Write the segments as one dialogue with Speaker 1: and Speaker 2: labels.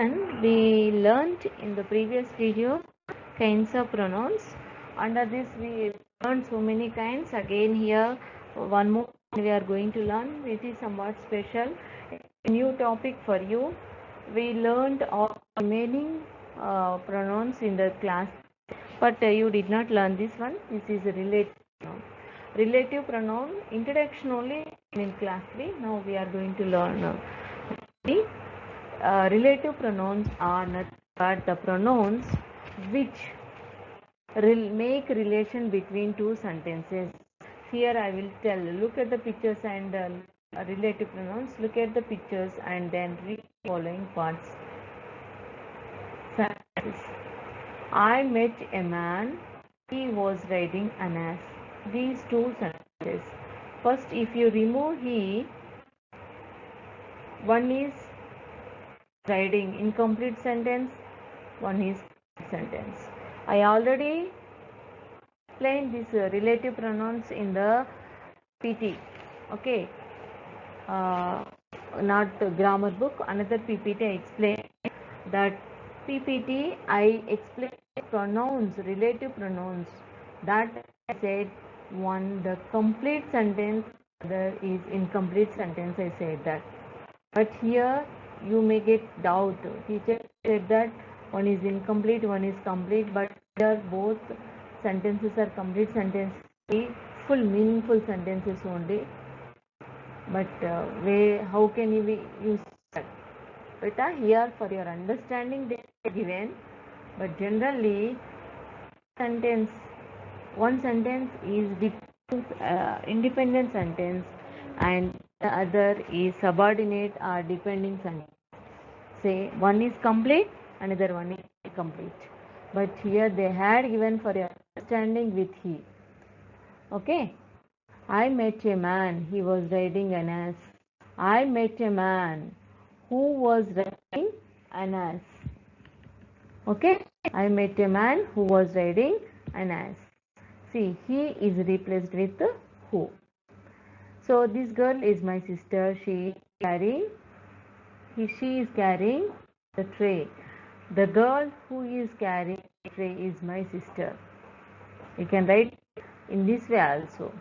Speaker 1: And we learned in the previous video kinds of pronouns. Under this we learned so many kinds. Again here one more we are going to learn, which is somewhat special, a new topic for you. We learned all remaining pronouns in the class, but you did not learn this one. This is a relative pronoun. Relative pronoun introduction only in class 3. Now we are going to learn the relative pronouns are nothing but the pronouns which make relation between two sentences. Here I will tell, look at the pictures and relative pronouns. Look at the pictures and then read the following parts. Sentences. I met a man, he was riding an ass. These two sentences. First, if you remove he, one is riding incomplete sentence, one is sentence. I already explained these relative pronouns in the PT. Okay, not grammar book, another PPT I explained that PPT I explained pronouns, relative pronouns, that I said one the complete sentence, other is incomplete sentence, I said that. But here you may get doubt. Teacher said that one is incomplete, one is complete, but here both sentences are complete sentences, full meaningful sentences only. But how can you use that? But here for your understanding they are given, but generally sentence, one sentence is independent sentence and the other is subordinate or depending sentence. Say one is complete, another one is incomplete. But here they had given for your understanding with he. Okay. I met a man, he was riding an ass. I met a man who was riding an ass. Okay. I met a man who was riding an ass. See, he is replaced with who. So this girl is my sister. She is carrying the tray. The girl who is carrying the tray is my sister. You can write in this way also.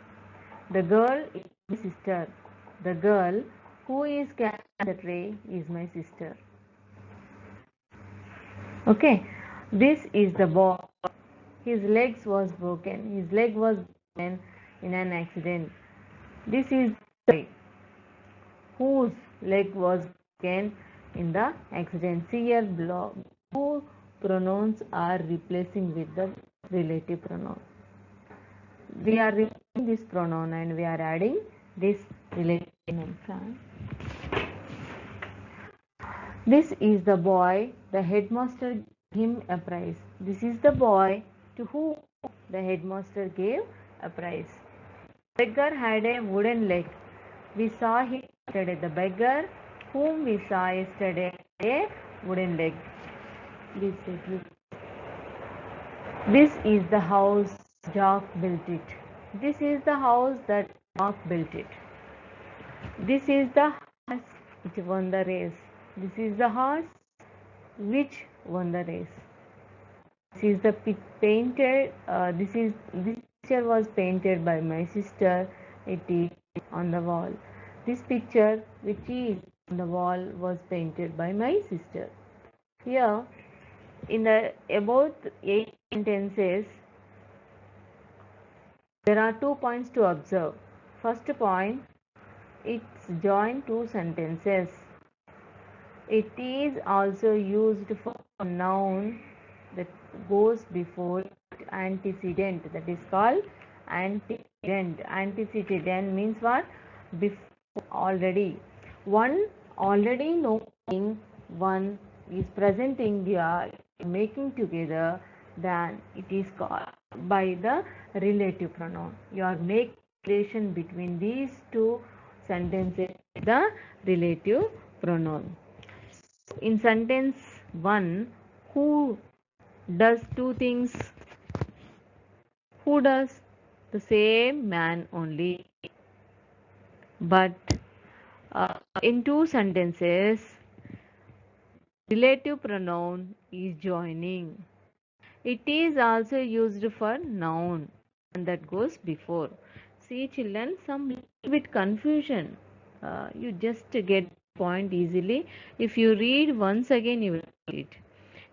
Speaker 1: The girl is my sister. The girl who is carrying the tray is my sister. Okay. This is the boy. His legs was broken. His leg was broken in an accident. This is the boy whose leg was broken in the accident. See here, two pronouns are replacing with the relative pronoun. We are removing this pronoun and we are adding this relative pronoun. This is the boy. The headmaster gave him a prize. This is the boy to whom the headmaster gave a prize. The beggar had a wooden leg. We saw him yesterday. The beggar whom we saw yesterday had a wooden leg. This is the house. Jack built it. This is the house that Jack built it. This is the horse which won the race. This is the horse which won the race. This is the painted. This picture was painted by my sister. It is on the wall. This picture which is on the wall was painted by my sister. Here, in the about 8 sentences, there are 2 points to observe. First point, it's joined 2 sentences. It is also used for a noun that goes before antecedent, that is called antecedent. Antecedent means what? Before, already. One already knowing, one is presenting, we are making together, then it is called by the relative pronoun. You are making relation between these two sentences, the relative pronoun. In sentence 1, who does 2 things? Who does? The same man only. But in 2 sentences, relative pronoun is joining. It is also used for noun and that goes before. See children, some little bit confusion. You just get point easily. If you read once again, you will get it.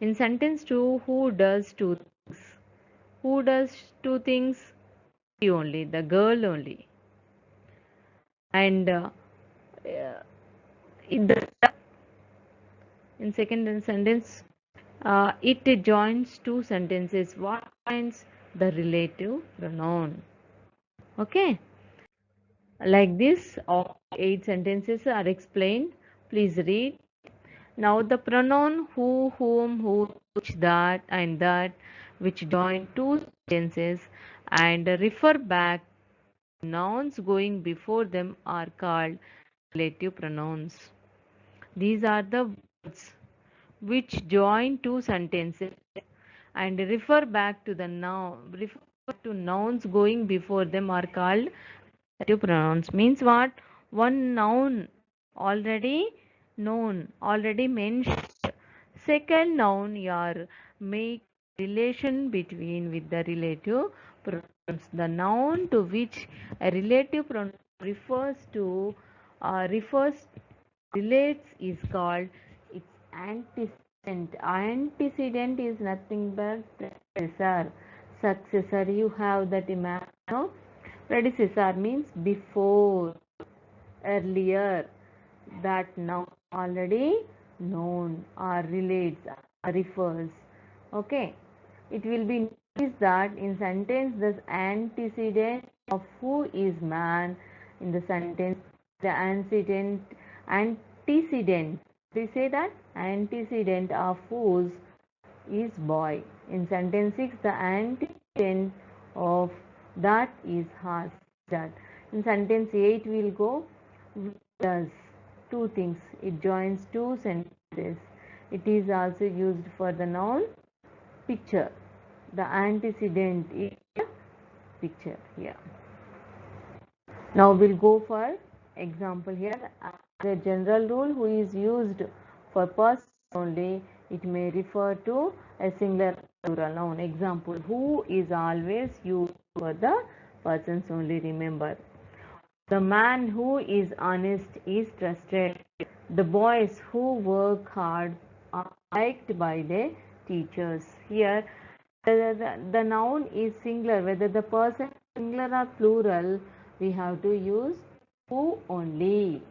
Speaker 1: In sentence 2, who does two things? Who does two things? She only, the girl only. And in the in second sentence, it joins two sentences. What joins? The relative pronoun. Okay. Like this, all 8 sentences are explained. Please read. Now the pronoun who, whom, who, which, that, and that, which join two sentences and refer back to nouns going before them are called relative pronouns. These are the words which join two sentences and refer back to the noun, refer to nouns going before them are called relative pronouns. Means what? One noun already known, already mentioned. Second noun you make relation between with the relative pronouns. The noun to which a relative pronoun refers to refers relates is called its antecedent. Antecedent is nothing but predecessor. Successor, you have that imagine. No? Predecessor means before, earlier, that now already known or relates or refers. Okay, it will be noticed that in sentence the antecedent of who is man, in the sentence the antecedent, we say that antecedent of whose is boy. In sentence 6 the antecedent of that is has that. In sentence 8 we'll go does two things. It joins two sentences. It is also used for the noun picture. The antecedent is a picture here. Now we'll go for example here. The general rule who is used for person only, it may refer to a singular plural noun. Example, who is always used for the persons only, remember. The man who is honest is trusted. The boys who work hard are liked by their teachers. Here, the noun is singular. Whether the person is singular or plural, we have to use who only.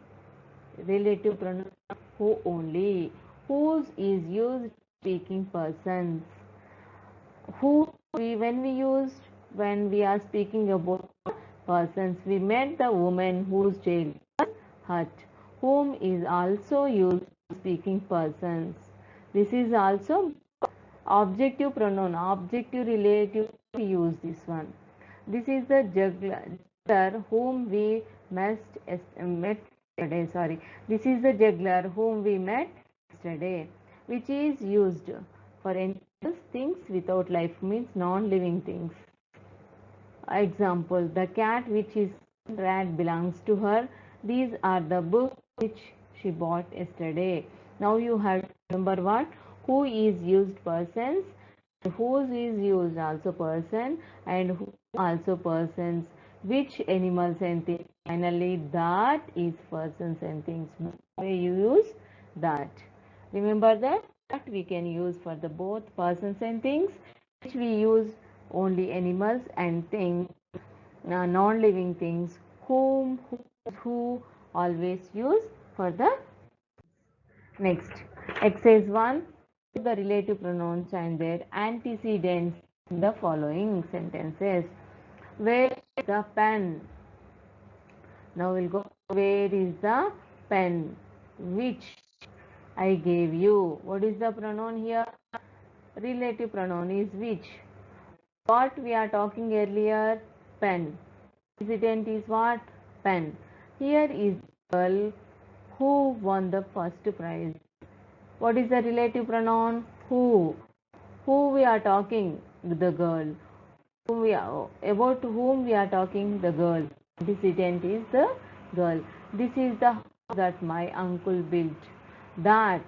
Speaker 1: Relative pronoun who only. Whose is used speaking persons. Who when we use when we are speaking about persons, we met the woman whose jail was hut. Whom is also used speaking persons. This is also objective pronoun, objective relative, we use this one. This is the juggler whom we met yesterday. Sorry, this is the juggler whom we met yesterday, which is used for animals, things without life, means non-living things. Example, the cat which is rat belongs to her. These are the books which she bought yesterday. Now you have to remember what? Who is used persons, whose is used also person, and who also persons, which animals and things. Finally, that is persons and things. Where you use that. Remember that we can use for the both persons and things, which we use only animals and things, non-living things, whom, who always use for the next. Exercise 1. The relative pronouns and their antecedents in the following sentences. Where is the pen? Now we'll go. Where is the pen? Which I gave you. What is the pronoun here? Relative pronoun is which. What we are talking earlier? Pen. Antecedent is what? Pen. Here is the girl who won the first prize. What is the relative pronoun? Who. Who we are talking? The girl. About whom we are talking? The girl. Antecedent is the girl. This is the house that my uncle built. That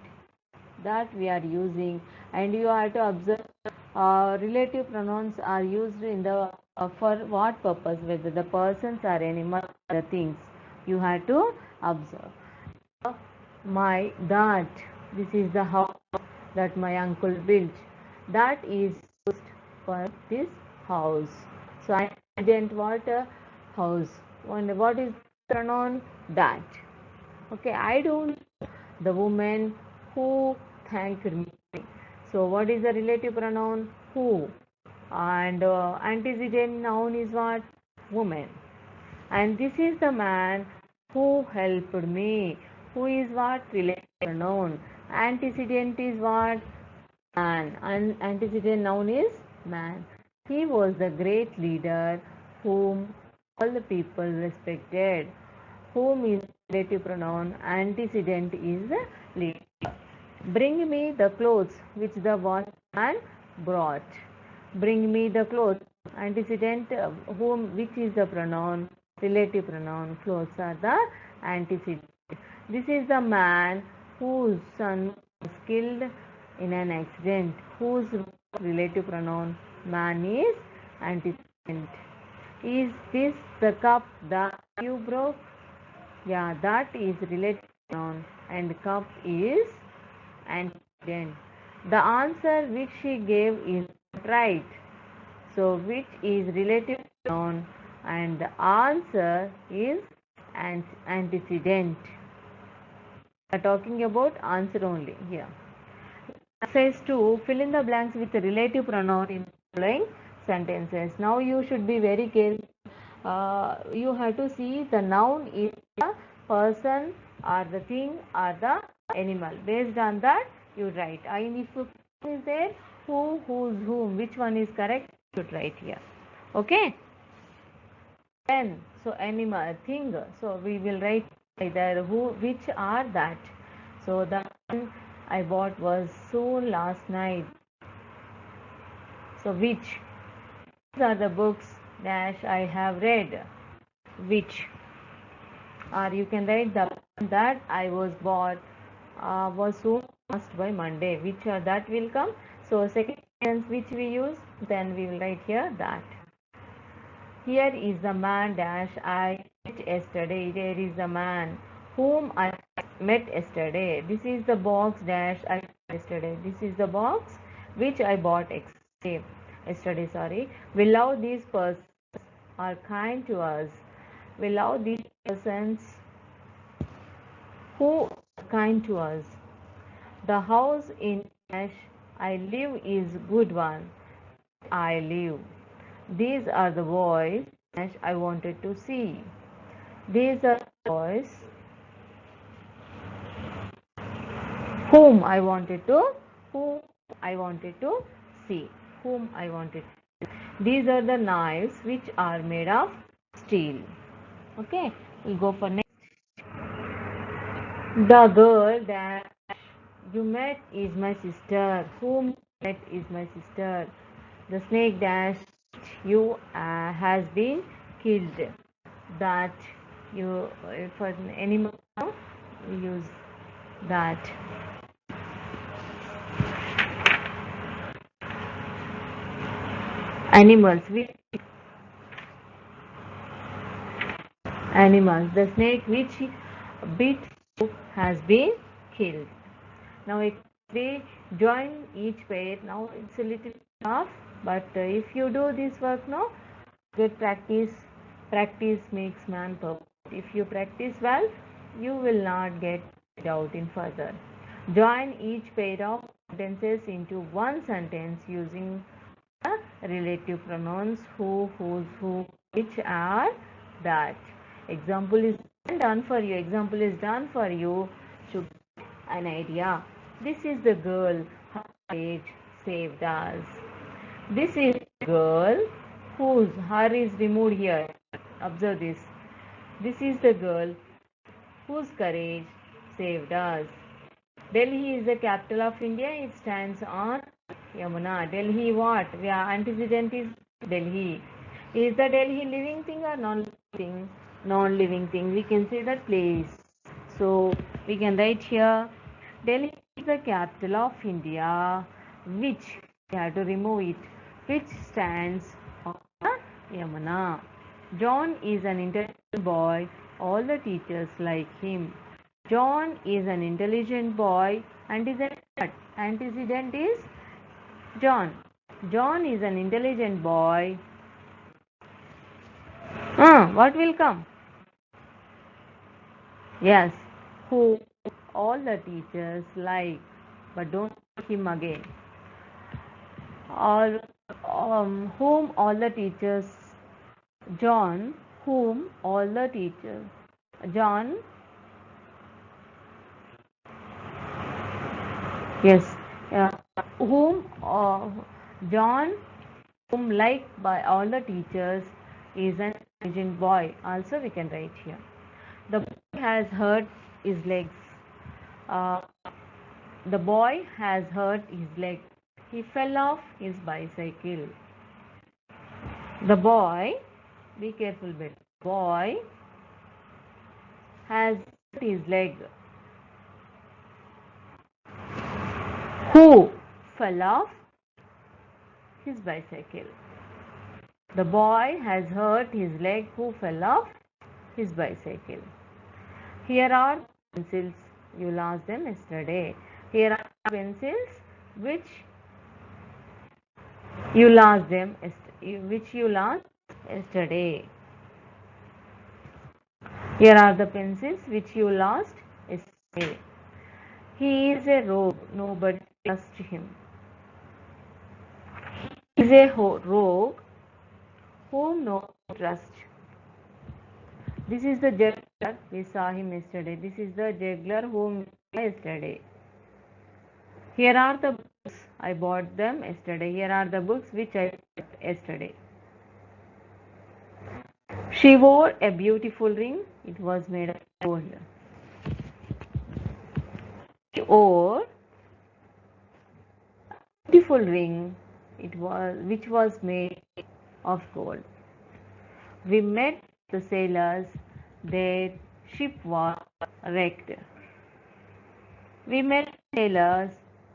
Speaker 1: that we are using. And you have to observe relative pronouns are used in the for what purpose, whether the persons are animals or the things. You have to observe. My that, this is the house that my uncle built. That is used for this house. So I didn't what a house. And what is pronoun? That. Okay, I don't. The woman who thanked me. So what is the relative pronoun? Who. And antecedent noun is what? Woman. And this is the man who helped me. Who is what? Relative pronoun. Antecedent is what? Man. And antecedent noun is man. He was the great leader whom all the people respected. Whom is relative pronoun. Antecedent is leader. Bring me the clothes which the watchman brought. Bring me the clothes. Antecedent whom, which is the pronoun? Relative pronoun. Clothes are the antecedent. This is the man whose son was killed in an accident. Whose relative pronoun? Man is antecedent. Is this the cup that you broke? Yeah, that is relative pronoun, and cup is antecedent. The answer which she gave is right. So which is relative pronoun and the answer is antecedent. We are talking about answer only here. Exercise 2. Fill in the blanks with the relative pronoun in the following sentences. Now you should be very careful. You have to see the noun is the person or the thing or the animal. Based on that, you write. And if is there, who, whose, whom, which one is correct, you should write here. Okay. Then, so animal, thing. So we will write either who, which, or that. So the one I bought was soon last night. So which? These are the books dash I have read. Which? Or you can write the one that I was bought was soon lost by Monday. Which or that will come. So second sentence which we use, then we will write here that. Here is the man dash I met yesterday. There is the man whom I met yesterday. This is the box dash I bought yesterday. This is the box which I bought yesterday. Sorry. We love these persons are kind to us. We love these persons who are kind to us. The house in dash I live is good one. I live. These are the boys I wanted to see. These are the boys whom I wanted to see. Whom I wanted to see. These are the knives which are made of steel. Okay, we'll go for next. The girl that you met is my sister. Whom you met is my sister. The snake dash you has been killed. That you for an animal we use that. Animals animals. The snake which bit you has been killed. Now they join each pair. Now it's a little tough, but if you do this work now, get practice. Practice makes man perfect. If you practice well, you will not get doubt in further. Join each pair of sentences into one sentence using the relative pronouns who, whose, who, which, are, that. Example is done for you. Example is done for you to get an idea. This is the girl. Her age saved us. This is the girl whose her is removed here. Observe this. This is the girl whose courage saved us. Delhi is the capital of India. It stands on Yamuna. Delhi what? Yeah, antecedent is Delhi. Is the Delhi living thing or non-living thing? Non-living thing. We can say that place. So we can write here Delhi is the capital of India? Which, we have to remove it, which stands on the Yamuna. John is an intelligent boy. All the teachers like him. John is an intelligent boy. Antecedent is John. John is an intelligent boy. What will come? Yes, who all the teachers like, but don't like him again. Or whom all the teachers, John, whom all the teachers, John, yes, whom John, whom liked by all the teachers, is an intelligent boy. Also, we can write here. The boy has hurt his legs. Uh, the boy has hurt his leg. He fell off his bicycle. The boy, be careful, bit. Boy has hurt his leg. Who fell off his bicycle? The boy has hurt his leg. Who fell off his bicycle? Here are pencils. You lost them yesterday. Here are pencils which you lost them. Which you lost yesterday. Here are the pencils which you lost yesterday. He is a rogue. Nobody trusts him. He is a rogue whom no one trusts. This is the juggler. We saw him yesterday. This is the juggler whom we saw yesterday. Here are the books. I bought them yesterday. Here are the books which I bought yesterday. She wore a beautiful ring. It was made of gold. She wore a beautiful ring. Which was made of gold. We met the sailors. Their ship was wrecked. We met sailors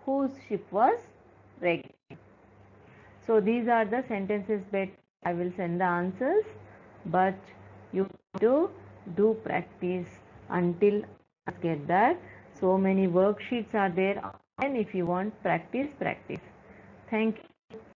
Speaker 1: whose ship was wrecked. So these are the sentences that I will send the answers, but you have to do practice until I get that. So many worksheets are there, and if you want practice. Thank you.